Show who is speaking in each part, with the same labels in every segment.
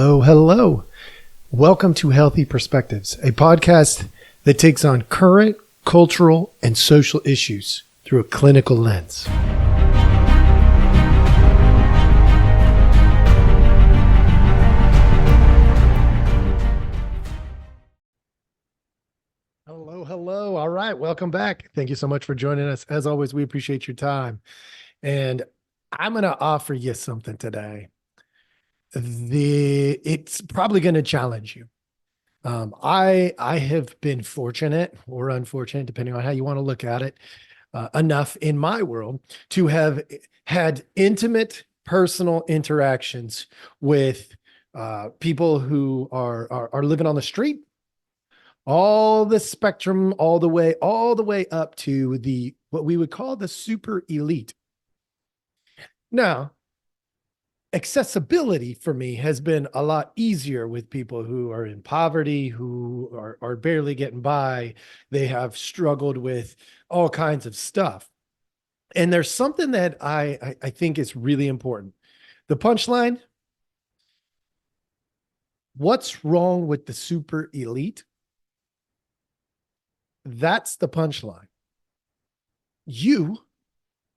Speaker 1: Hello, hello. Welcome to Healthy Perspectives, a podcast that takes on current cultural and social issues through a clinical lens. Hello, hello. All right, welcome back. Thank you so much for joining us. As always, we appreciate your time. And I'm going to offer you something today. It's probably going to challenge you. I have been fortunate or unfortunate, depending on how you want to look at it, enough in my world to have had intimate personal interactions with people who are living on the street, all the spectrum, all the way up to the what we would call the super elite. Now, accessibility for me has been a lot easier with people who are in poverty, who are barely getting by. They have struggled with all kinds of stuff. And there's something that I think is really important. The punchline: what's wrong with the super elite? That's the punchline. You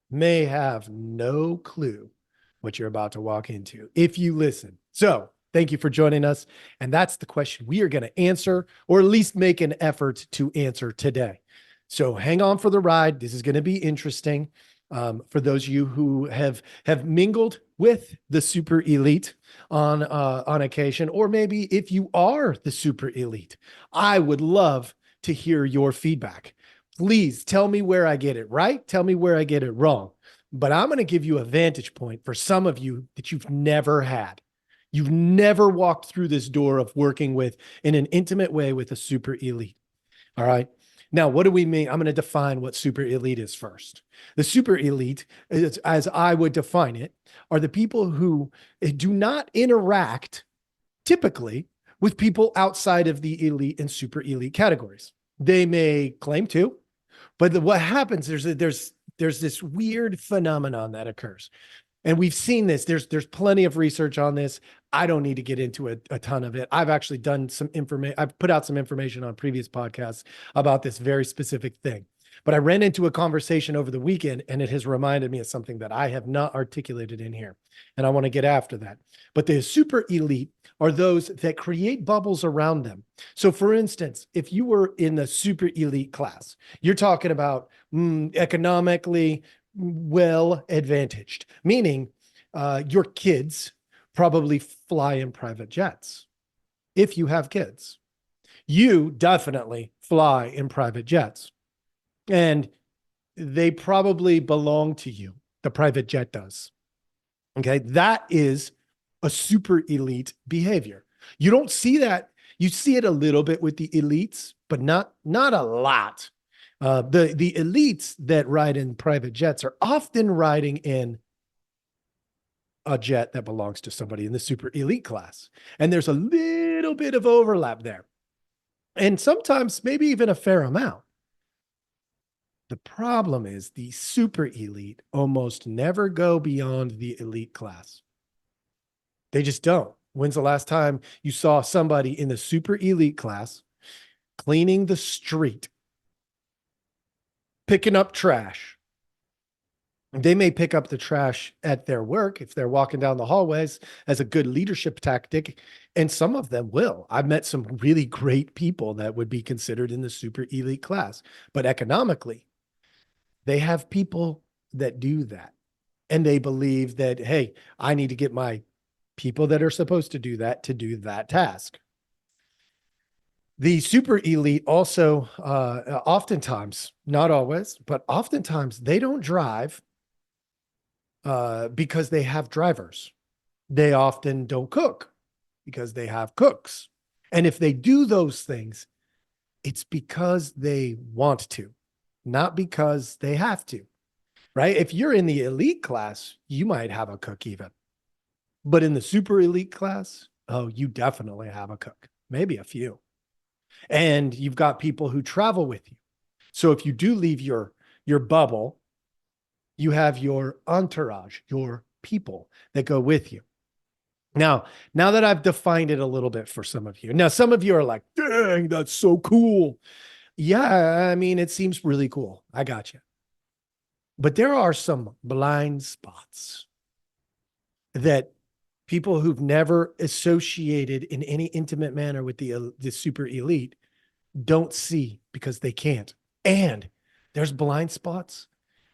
Speaker 1: may have no clue what you're about to walk into if you listen. So thank you for joining us. And that's the question we are going to answer, or at least make an effort to answer today. So hang on for the ride. This is going to be interesting. For those of you who have mingled with the super elite on occasion, or maybe if you are the super elite, I would love to hear your feedback. Please tell me where I get it right. Tell me where I get it wrong. But I'm going to give you a vantage point for some of you that you've never had. You've never walked through this door of working with, in an intimate way, with a super elite. All right. Now, what do we mean? I'm going to define what super elite is first. The super elite, as I would define it, are the people who do not interact typically with people outside of the elite and super elite categories. They may claim to, but what happens, there's this weird phenomenon that occurs. And we've seen this. There's plenty of research on this. I don't need to get into a ton of it. I've actually done some information. I've put out some information on previous podcasts about this very specific thing. But I ran into a conversation over the weekend, and it has reminded me of something that I have not articulated in here. And I want to get after that. But the super elite are those that create bubbles around them. So for instance, if you were in the super elite class, you're talking about economically well advantaged, meaning your kids probably fly in private jets. If you have kids, you definitely fly in private jets. And they probably belong to you. The private jet does. Okay. That is a super elite behavior. You don't see that. You see it a little bit with the elites, but not a lot. The elites that ride in private jets are often riding in a jet that belongs to somebody in the super elite class. And there's a little bit of overlap there. And sometimes maybe even a fair amount. The problem is the super elite almost never go beyond the elite class. They just don't. When's the last time you saw somebody in the super elite class cleaning the street, picking up trash? They may pick up the trash at their work if they're walking down the hallways as a good leadership tactic, and some of them will. I've met some really great people that would be considered in the super elite class, but economically, they have people that do that, and they believe that, hey, I need to get my people that are supposed to do that task. The super elite also, oftentimes, not always, but oftentimes they don't drive because they have drivers. They often don't cook because they have cooks. And if they do those things, it's because they want to, not because they have to, right? If you're in the elite class, you might have a cook even. But in the super elite class, oh, you definitely have a cook, maybe a few. And you've got people who travel with you. So if you do leave your bubble, you have your entourage, your people that go with you. Now, now that I've defined it a little bit for some of you, now some of you are like, dang, that's so cool. Yeah, I mean, it seems really cool. I got you. But there are some blind spots that people who've never associated in any intimate manner with the super elite don't see because they can't. And there's blind spots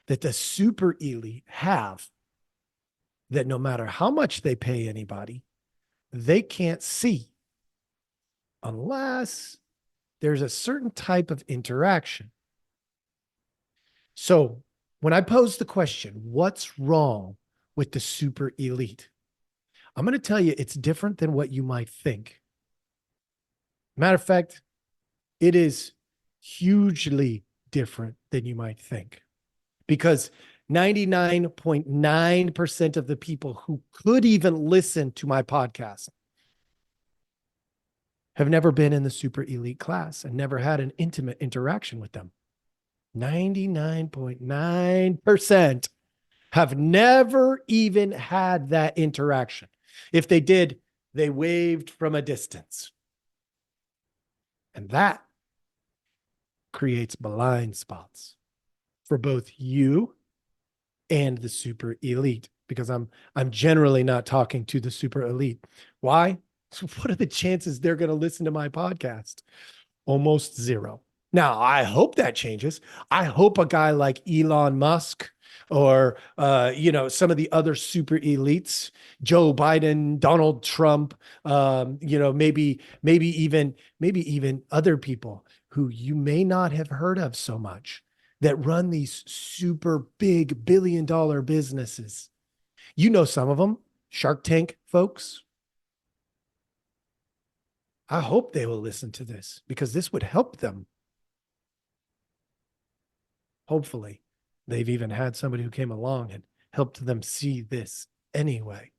Speaker 1: that the super elite have that no matter how much they pay anybody, they can't see unless there's a certain type of interaction. So when I pose the question, what's wrong with the super elite? I'm going to tell you it's different than what you might think. Matter of fact, it is hugely different than you might think because 99.9% of the people who could even listen to my podcast have never been in the super elite class and never had an intimate interaction with them. 99.9% have never even had that interaction. If they did, they waved from a distance. And that creates blind spots for both you and the super elite, because I'm generally not talking to the super elite. Why? What are the chances they're going to listen to my podcast? Almost zero. Now, I hope that changes. I hope a guy like Elon Musk or some of the other super elites, Joe Biden, Donald Trump, maybe even other people who you may not have heard of so much that run these super big billion-dollar businesses. You know some of them, Shark Tank folks. I hope they will listen to this because this would help them. Hopefully, they've even had somebody who came along and helped them see this anyway.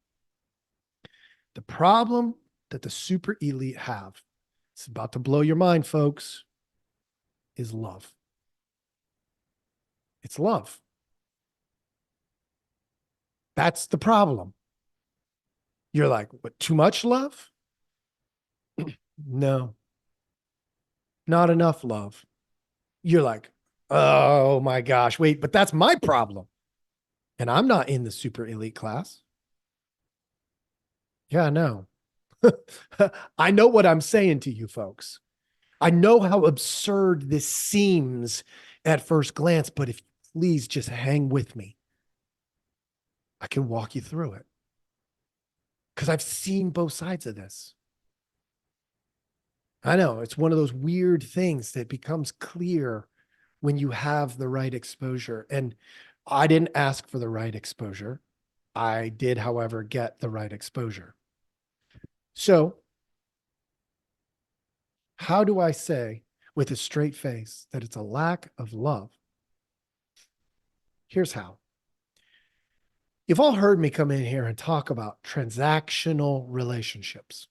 Speaker 1: The problem that the super elite have, it's about to blow your mind, folks, is love. It's love. That's the problem. You're like, what, too much love? No, not enough love. You're like, oh my gosh, wait, but that's my problem. And I'm not in the super elite class. Yeah, no. I know what I'm saying to you folks. I know how absurd this seems at first glance, but if please just hang with me, I can walk you through it because I've seen both sides of this. I know it's one of those weird things that becomes clear when you have the right exposure. And I didn't ask for the right exposure. I did, however, get the right exposure. So, how do I say with a straight face that it's a lack of love? Here's how. You've all heard me come in here and talk about transactional relationships.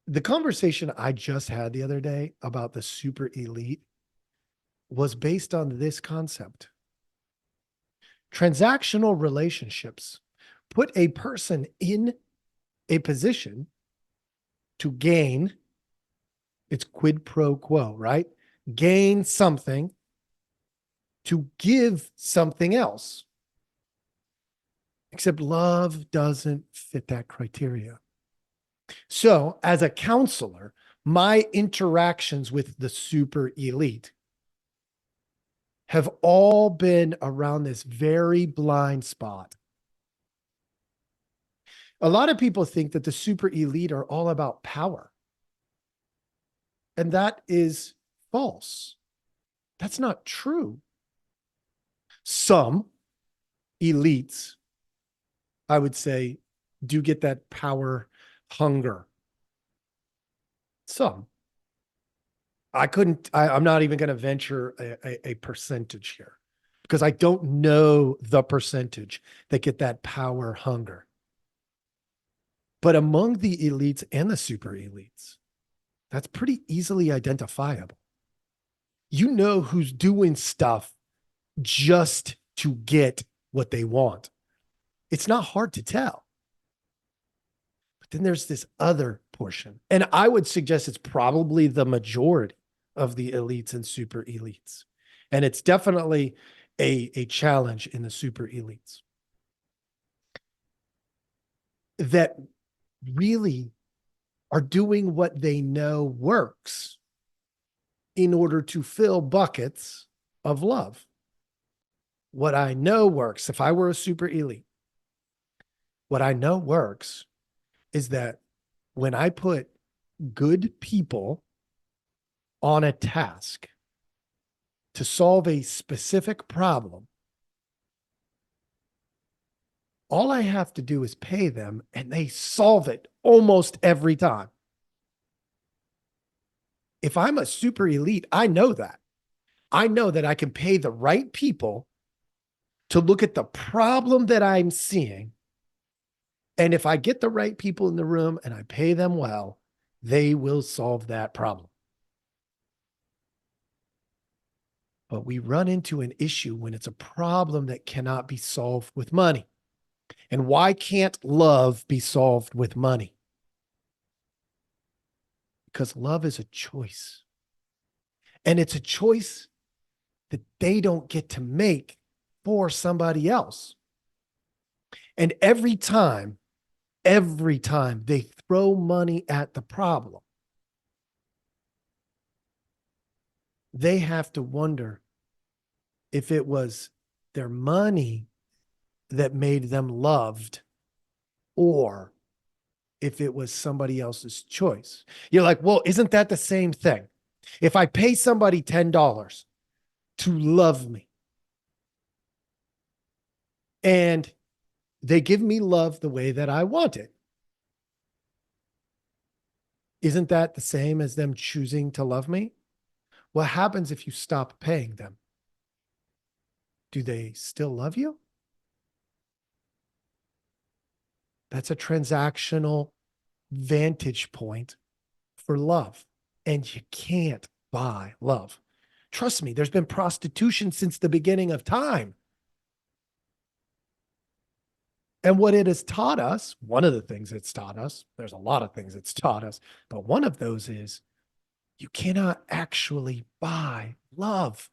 Speaker 1: The conversation I just had the other day about the super elite was based on this concept. Transactional relationships put a person in a position to gain, it's quid pro quo, right? Gain something to give something else. Except love doesn't fit that criteria. So, as a counselor, my interactions with the super elite have all been around this very blind spot. A lot of people think that the super elite are all about power. And that is false. That's not true. Some elites, I would say, do get that power hunger. Some. I'm not even going to venture a percentage here because I don't know the percentage that get that power hunger. But among the elites and the super elites, that's pretty easily identifiable. You know who's doing stuff just to get what they want. It's not hard to tell. But then there's this other portion. And I would suggest it's probably the majority of the elites and super elites. And it's definitely a challenge in the super elites that really are doing what they know works in order to fill buckets of love. What I know works, if I were a super elite, what I know works is that when I put good people on a task to solve a specific problem, all I have to do is pay them and they solve it almost every time. If I'm a super elite, I know that. I know that I can pay the right people to look at the problem that I'm seeing. And if I get the right people in the room and I pay them well, they will solve that problem. But we run into an issue when it's a problem that cannot be solved with money. And why can't love be solved with money? Because love is a choice. And it's a choice that they don't get to make for somebody else. And every time they throw money at the problem, they have to wonder if it was their money that made them loved or if it was somebody else's choice. You're like, well, isn't that the same thing? If I pay somebody $10 to love me and they give me love the way that I want it, isn't that the same as them choosing to love me? What happens if you stop paying them? Do they still love you? That's a transactional vantage point for love. And you can't buy love. Trust me, there's been prostitution since the beginning of time. And what it has taught us, one of the things it's taught us, there's a lot of things it's taught us, but one of those is you cannot actually buy love.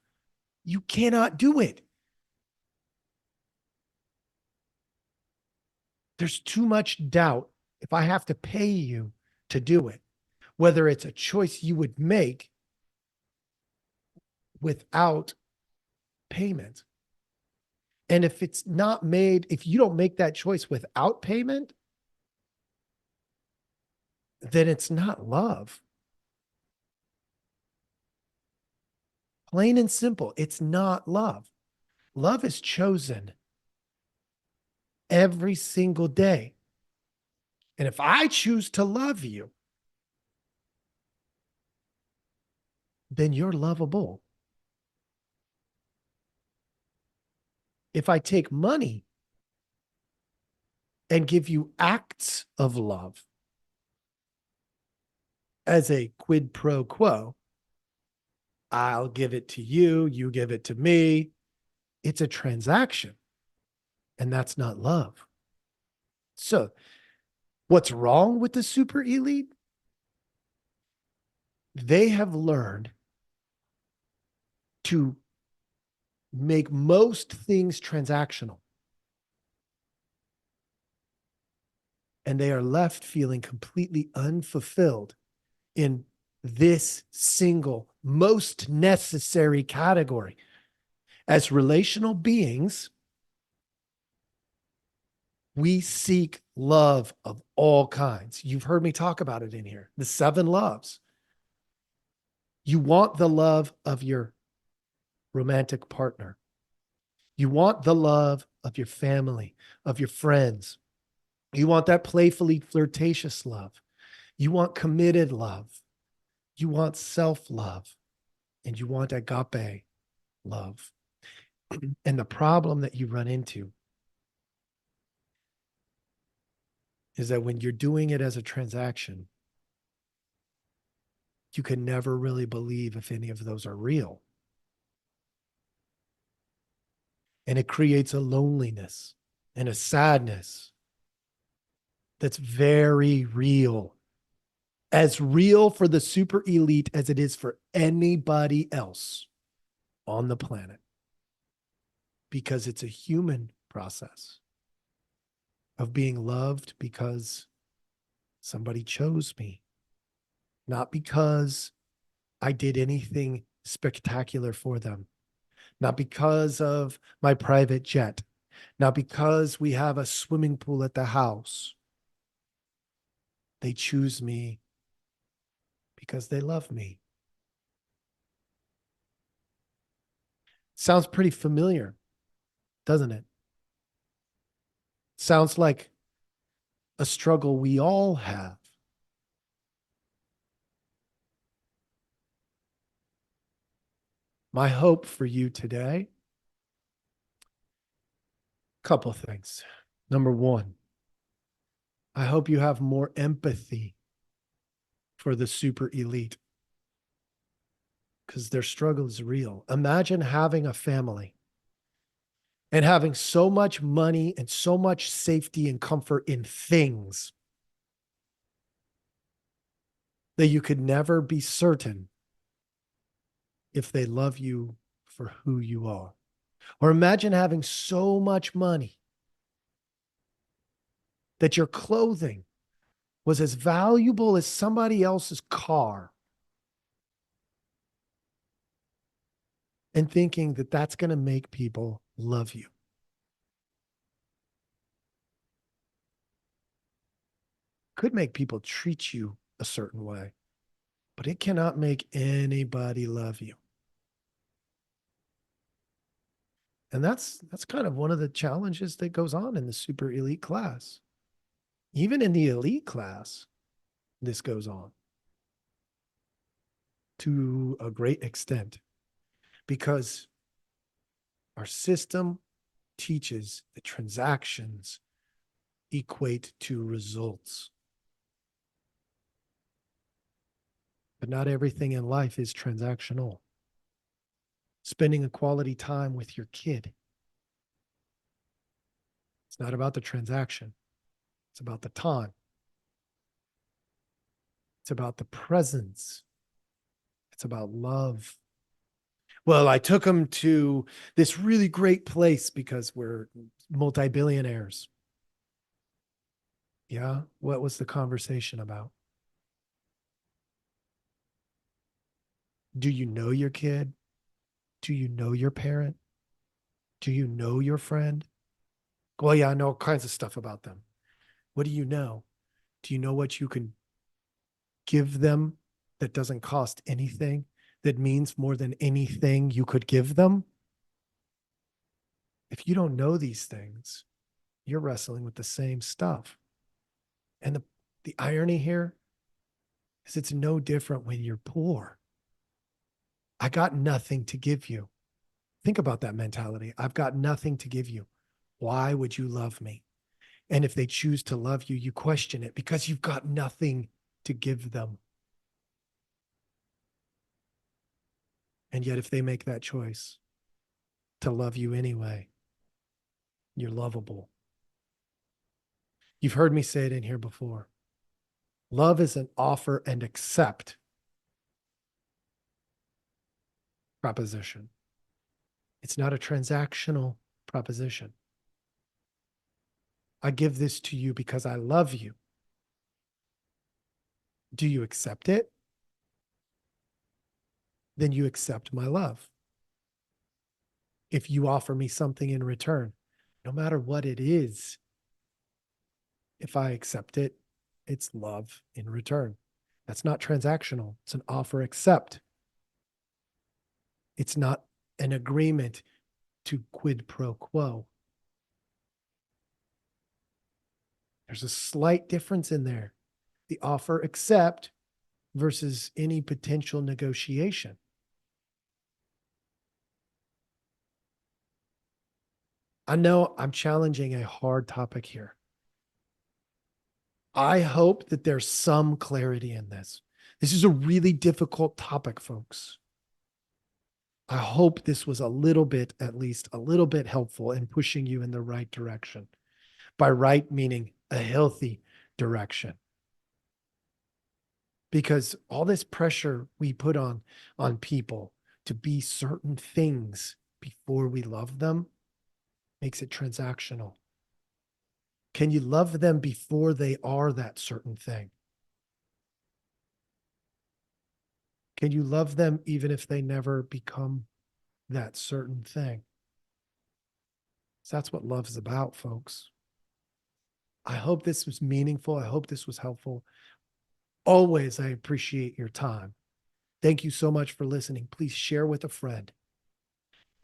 Speaker 1: You cannot do it. There's too much doubt if I have to pay you to do it, whether it's a choice you would make without payment. And if it's not made, if you don't make that choice without payment, then it's not love. Plain and simple, it's not love. Love is chosen every single day. And if I choose to love you, then you're lovable. If I take money and give you acts of love as a quid pro quo, I'll give it to you, you give it to me. It's a transaction, and that's not love. So, what's wrong with the super elite? They have learned to make most things transactional. And they are left feeling completely unfulfilled in this single, most necessary category. As relational beings, we seek love of all kinds. You've heard me talk about it in here, the 7 loves. You want the love of your romantic partner. You want the love of your family, of your friends. You want that playfully flirtatious love. You want committed love. You want self-love. And you want agape love. And the problem that you run into is that when you're doing it as a transaction, you can never really believe if any of those are real. And it creates a loneliness and a sadness that's very real, as real for the super elite as it is for anybody else on the planet, because it's a human process of being loved because somebody chose me, not because I did anything spectacular for them, not because of my private jet, not because we have a swimming pool at the house. They choose me because they love me. Sounds pretty familiar, doesn't it? Sounds like a struggle we all have. My hope for you today, couple things. Number one, I hope you have more empathy for the super elite because their struggle is real. Imagine having a family and having so much money and so much safety and comfort in things that you could never be certain if they love you for who you are. Or imagine having so much money that your clothing was as valuable as somebody else's car, and thinking that that's going to make people love you. Could make people treat you a certain way, but it cannot make anybody love you. And that's kind of one of the challenges that goes on in the super elite class. Even in the elite class, this goes on to a great extent because our system teaches that transactions equate to results. But not everything in life is transactional. Spending a quality time with your kid, it's not about the transaction. It's about the time. It's about the presence. It's about love. Well, I took him to this really great place because we're multi-billionaires. Yeah. What was the conversation about? Do you know your kid? Do you know your parent? Do you know your friend? Well, yeah, I know all kinds of stuff about them. What do you know? Do you know what you can give them that doesn't cost anything, that means more than anything you could give them? If you don't know these things, you're wrestling with the same stuff. And the irony here is it's no different when you're poor. I got nothing to give you. Think about that mentality. I've got nothing to give you. Why would you love me? And if they choose to love you, you question it because you've got nothing to give them. And yet, if they make that choice to love you anyway, you're lovable. You've heard me say it in here before. Love is an offer and accept proposition. It's not a transactional proposition. I give this to you because I love you. Do you accept it? Then you accept my love. If you offer me something in return, no matter what it is, if I accept it, it's love in return. That's not transactional. It's an offer accept. It's not an agreement to quid pro quo. There's a slight difference in there. The offer accept versus any potential negotiation. I know I'm challenging a hard topic here. I hope that there's some clarity in this. This is a really difficult topic, folks. I hope this was a little bit, at least a little bit helpful in pushing you in the right direction. By right, meaning a healthy direction. Because all this pressure we put on people to be certain things before we love them makes it transactional. Can you love them before they are that certain thing? Can you love them even if they never become that certain thing? So that's what love is about, folks. I hope this was meaningful. I hope this was helpful. Always, I appreciate your time. Thank you so much for listening. Please share with a friend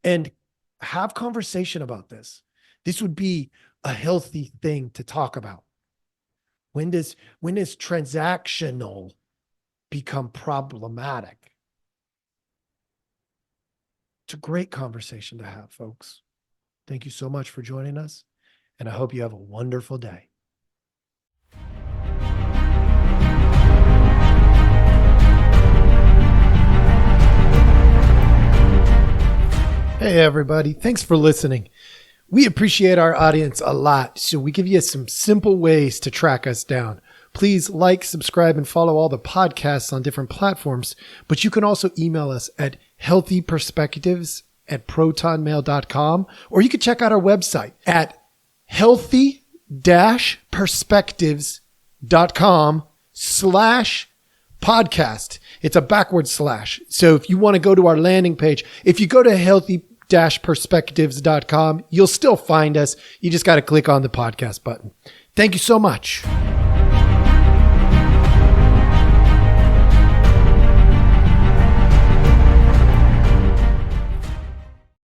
Speaker 1: and have conversation about this. This would be a healthy thing to talk about. When does transactional become problematic? It's a great conversation to have, folks. Thank you so much for joining us, and I hope you have a wonderful day. Hey, everybody. Thanks for listening. We appreciate our audience a lot, so we give you some simple ways to track us down. Please like, subscribe, and follow all the podcasts on different platforms, but you can also email us at healthyperspectives@protonmail.com, or you can check out our website at healthy-perspectives.com/podcast. It's a backward slash. So if you want to go to our landing page, if you go to healthy-perspectives.com, you'll still find us. You just got to click on the podcast button. Thank you so much.